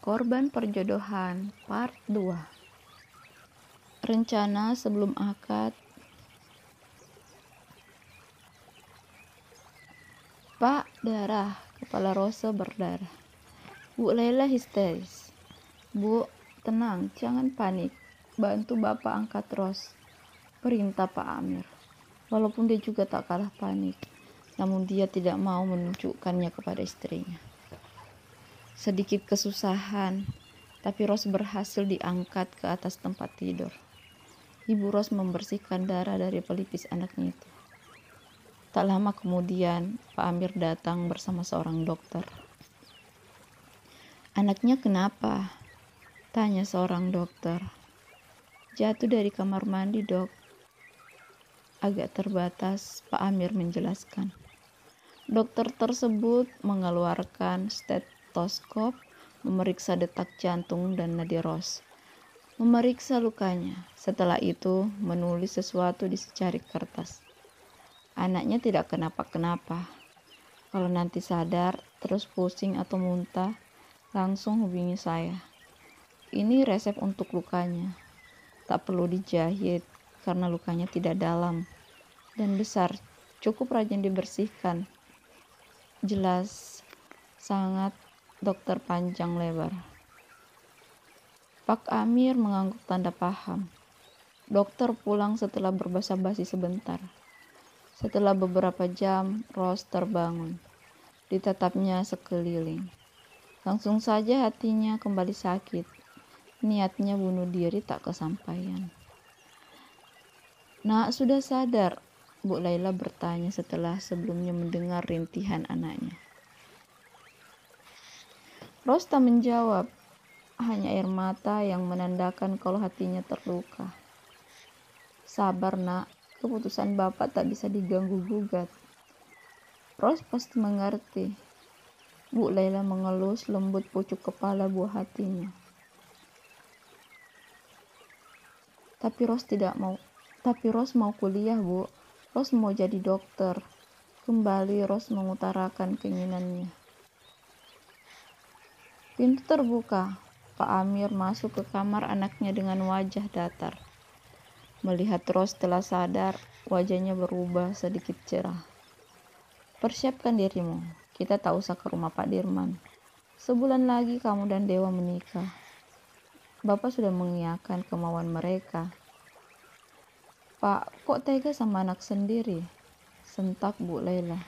Korban perjodohan part 2. Rencana sebelum akad. Pak, darah. Kepala Rose berdarah. Bu Laila histeris. Bu, tenang, jangan panik. Bantu Bapak angkat Rose, perintah Pak Amir. Walaupun dia juga tak kalah panik, namun dia tidak mau menunjukkannya kepada istrinya. Sedikit kesusahan, tapi Rose berhasil diangkat ke atas tempat tidur. Ibu Rose membersihkan darah dari pelipis anaknya itu. Tak lama kemudian, Pak Amir datang bersama seorang dokter. "Anaknya kenapa?" tanya seorang dokter. "Jatuh dari kamar mandi, Dok." Agak terbatas, Pak Amir menjelaskan. Dokter tersebut mengeluarkan stetoskop, memeriksa detak jantung dan nadi Rose, memeriksa lukanya. Setelah itu, menulis sesuatu di secari kertas. "Anaknya tidak kenapa-kenapa. Kalau nanti sadar, terus pusing atau muntah, langsung hubungi saya. Ini resep untuk lukanya. Tak perlu dijahit karena lukanya tidak dalam dan besar. Cukup rajin dibersihkan." Jelas sangat dokter panjang lebar. Pak Amir mengangguk tanda paham. Dokter pulang setelah berbasa-basi sebentar. Setelah beberapa jam, Rose terbangun. Ditatapnya sekeliling. Langsung saja hatinya kembali sakit. Niatnya bunuh diri tak kesampaian. "Nak, sudah sadar?" Bu Laila bertanya setelah sebelumnya mendengar rintihan anaknya. Rose tak menjawab, hanya air mata yang menandakan kalau hatinya terluka. "Sabar, Nak, keputusan Bapak tak bisa diganggu-gugat." Rose pasti mengerti. Bu Laila mengelus lembut pucuk kepala buah hatinya. Tapi Rose mau kuliah, Bu. Rose mau jadi dokter. Kembali Rose mengutarakan keinginannya. Pintu terbuka. Pak Amir masuk ke kamar anaknya dengan wajah datar. Melihat Rose telah sadar, wajahnya berubah sedikit cerah. "Persiapkan dirimu. Kita tak usah ke rumah Pak Dirman. Sebulan lagi kamu dan Dewa menikah. Bapak sudah mengiyakan kemauan mereka." "Pak, kok tega sama anak sendiri?" sentak Bu Laila.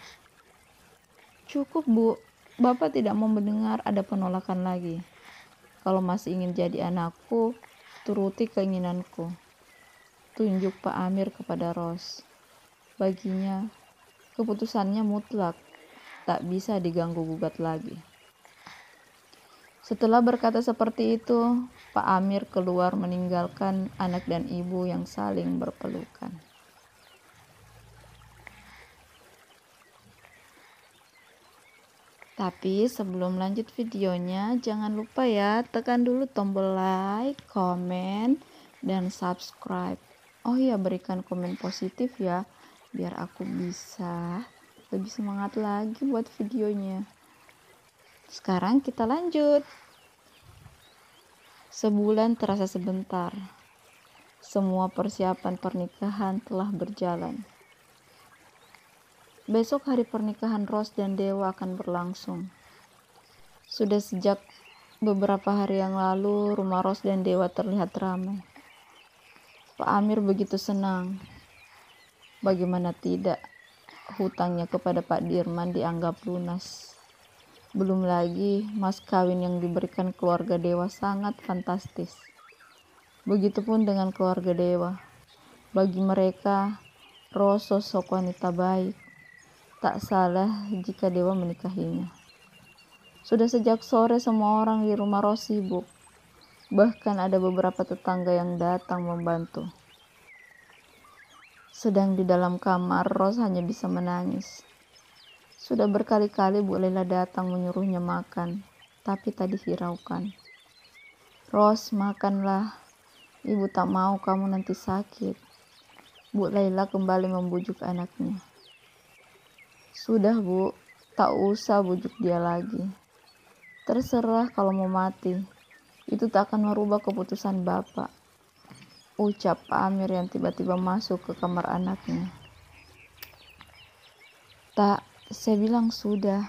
"Cukup, Bu. Bapak tidak mau mendengar ada penolakan lagi. Kalau masih ingin jadi anakku, turuti keinginanku." Tunjuk Pak Amir kepada Rose. Baginya, keputusannya mutlak, tak bisa diganggu-gugat lagi. Setelah berkata seperti itu, Pak Amir keluar meninggalkan anak dan ibu yang saling berpelukan. Tapi sebelum lanjut videonya, jangan lupa ya, tekan dulu tombol like, komen, dan subscribe. Oh iya, berikan komen positif ya, biar aku bisa lebih semangat lagi buat videonya. Sekarang kita lanjut. Sebulan terasa sebentar. Semua persiapan pernikahan telah berjalan. Besok hari pernikahan Rose dan Dewa akan berlangsung. Sudah sejak beberapa hari yang lalu, rumah Rose dan Dewa terlihat ramai. Pak Amir begitu senang. Bagaimana tidak, hutangnya kepada Pak Dirman dianggap lunas. Belum lagi mas kawin yang diberikan keluarga Dewa sangat fantastis. Begitupun dengan keluarga Dewa. Bagi mereka, Rose sosok wanita baik. Tak salah jika Dewa menikahinya. Sudah sejak sore semua orang di rumah Rose sibuk. Bahkan ada beberapa tetangga yang datang membantu. Sedang di dalam kamar, Rose hanya bisa menangis. Sudah berkali-kali Bu Laila datang menyuruhnya makan, tapi tak dihiraukan. "Rose, makanlah. Ibu tak mau kamu nanti sakit." Bu Laila kembali membujuk anaknya. "Sudah, Bu, tak usah bujuk dia lagi. Terserah kalau mau mati. Itu tak akan merubah keputusan Bapak, ucap Pak Amir yang tiba-tiba masuk ke kamar anaknya. Tak, saya bilang sudah.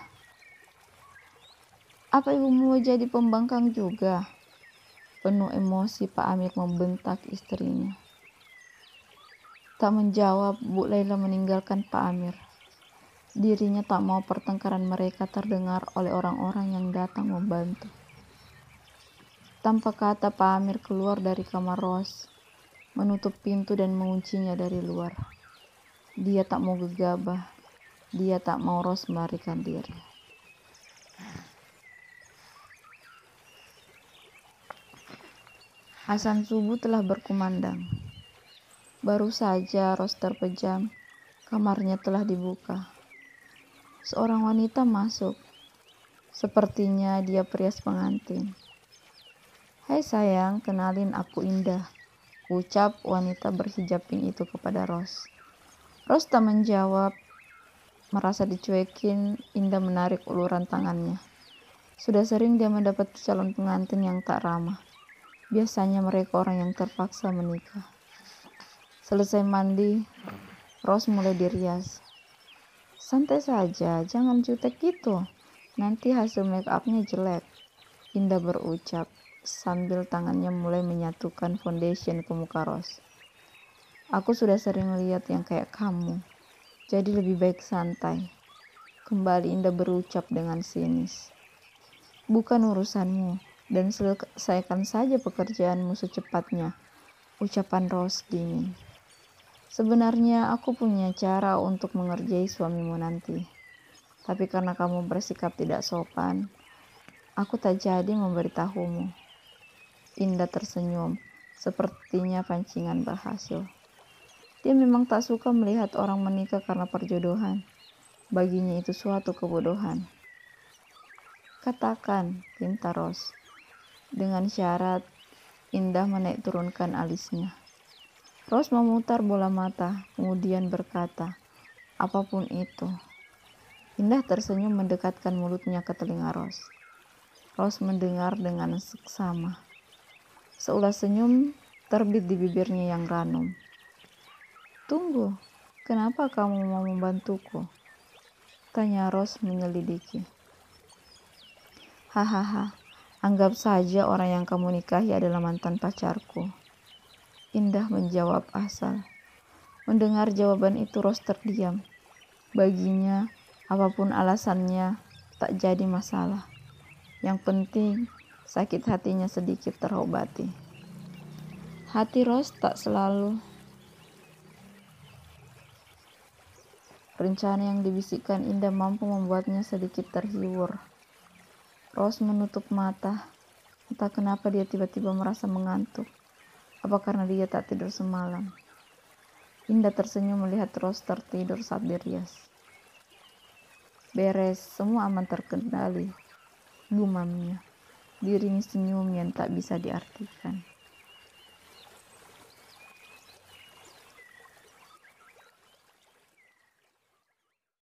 Apa ibu mau jadi pembangkang juga? Penuh emosi Pak Amir membentak istrinya. Tak menjawab, Bu Laila meninggalkan Pak Amir. Dirinya tak mau pertengkaran mereka terdengar oleh orang-orang yang datang membantu. Tanpa kata Pak Amir keluar dari kamar Ros, menutup pintu dan menguncinya dari luar. Dia tak mau gegabah, dia tak mau Ros melarikan diri. Azan subuh telah berkumandang. Baru saja Ros terpejam, kamarnya telah dibuka. Seorang wanita masuk. Sepertinya dia perias pengantin. "Hai sayang, kenalin aku Indah," ucap wanita berhijab pink itu kepada Ros. Ros tak menjawab. Merasa dicuekin, Indah menarik uluran tangannya. Sudah sering dia mendapat calon pengantin yang tak ramah. Biasanya mereka orang yang terpaksa menikah. Selesai mandi, Ros mulai dirias. "Santai saja, jangan jutek gitu. Nanti hasil make upnya jelek," Indah berucap sambil tangannya mulai menyatukan foundation ke muka Ros. "Aku sudah sering lihat yang kayak kamu, jadi lebih baik santai," kembali Indah berucap dengan sinis. "Bukan urusanmu, dan selesaikan saja pekerjaanmu secepatnya," ucapan Ros dingin. "Sebenarnya aku punya cara untuk mengerjai suamimu nanti. Tapi karena kamu bersikap tidak sopan, aku tak jadi memberitahumu." Indah tersenyum, sepertinya pancingan berhasil. Dia memang tak suka melihat orang menikah karena perjodohan. Baginya itu suatu kebodohan. "Katakan," pinta Ros. Dengan syarat, Indah menaik turunkan alisnya. Ros memutar bola mata, kemudian berkata, "Apapun itu." Indah tersenyum mendekatkan mulutnya ke telinga Ros. Ros mendengar dengan seksama. Seulas senyum terbit di bibirnya yang ranum. "Tunggu, kenapa kamu mau membantuku?" tanya Ros menyelidiki. "Hahaha, anggap saja orang yang kamu nikahi adalah mantan pacarku," Indah menjawab asal. Mendengar jawaban itu Ros terdiam. Baginya, apapun alasannya tak jadi masalah. Yang penting, sakit hatinya sedikit terobati. Hati Ros tak selalu rencana yang dibisikkan Indah mampu membuatnya sedikit terhibur. Ros menutup mata. Entah kenapa dia tiba-tiba merasa mengantuk. Apa karena dia tak tidur semalam? Indah tersenyum melihat Ros tertidur saat dirias. "Beres, semua aman terkendali," gumamnya. Diiringi senyum yang tak bisa diartikan.